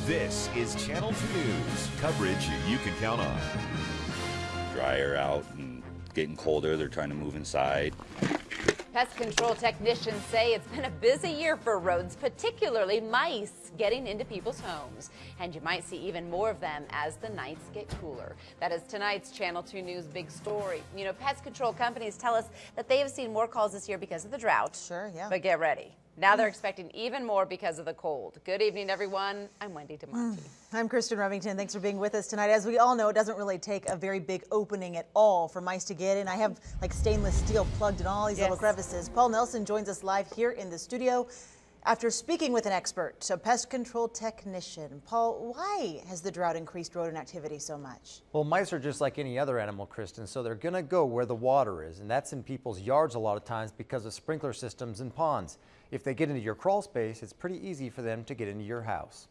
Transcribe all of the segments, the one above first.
This is Channel 2 News, coverage you can count on. Drier out and getting colder, they're trying to move inside. Pest control technicians say it's been a busy year for rodents, particularly mice, getting into people's homes. And you might see even more of them as the nights get cooler. That is tonight's Channel 2 News big story. You know, pest control companies tell us that they have seen more calls this year because of the drought. Sure, yeah. But get ready. Now they're expecting even more because of the cold. Good evening, everyone. I'm Wendy DeMonte. I'm Kristen Remington. Thanks for being with us tonight. As we all know, it doesn't really take a very big opening at all for mice to get in. I have like stainless steel plugged in all these little crevices. Paul Nelson joins us live here in the studio after speaking with an expert, a pest control technician. Paul, why has the drought increased rodent activity so much? Well, mice are just like any other animal, Kristen, so they're going to go where the water is, and that's in people's yards a lot of times because of sprinkler systems and ponds. If they get into your crawl space, it's pretty easy for them to get into your house.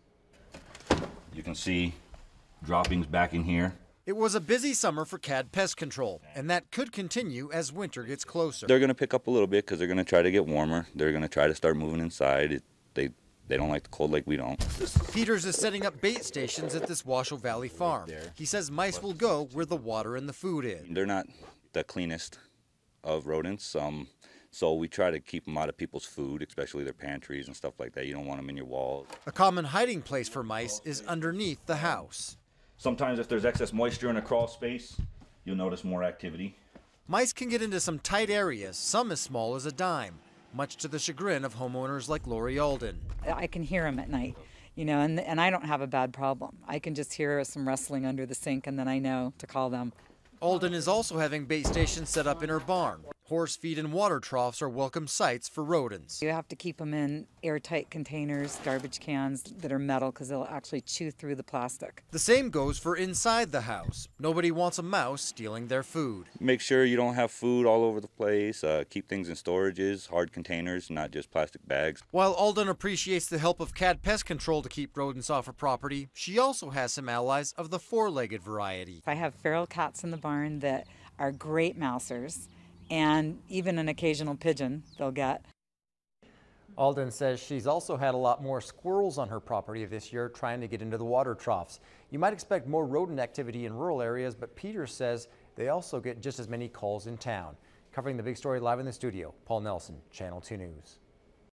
You can see droppings back in here. It was a busy summer for CAD Pest Control, and that could continue as winter gets closer. They're going to pick up a little bit because they're going to try to get warmer. They're going to try to start moving inside. They don't like the cold like we don't. Peters is setting up bait stations at this Washoe Valley farm. He says mice will go where the water and the food is. They're not the cleanest of rodents, so we try to keep them out of people's food, especially their pantries and stuff like that. You don't want them in your walls. A common hiding place for mice is underneath the house. Sometimes if there's excess moisture in a crawl space, you'll notice more activity. Mice can get into some tight areas, some as small as a dime, much to the chagrin of homeowners like Lori Alden. I can hear them at night, you know, and I don't have a bad problem. I can just hear some rustling under the sink and then I know to call them. Alden is also having bait stations set up in her barn. Horse feed and water troughs are welcome sites for rodents. You have to keep them in airtight containers, garbage cans that are metal because they'll actually chew through the plastic. The same goes for inside the house. Nobody wants a mouse stealing their food. Make sure you don't have food all over the place. Keep things in storages, hard containers, not just plastic bags. While Alden appreciates the help of CAD Pest Control to keep rodents off her property, she also has some allies of the four-legged variety. I have feral cats in the barn that are great mousers, and even an occasional pigeon they'll get. Alden says she's also had a lot more squirrels on her property this year trying to get into the water troughs. You might expect more rodent activity in rural areas, but Peters says they also get just as many calls in town. Covering the big story live in the studio, Paul Nelson, Channel 2 News.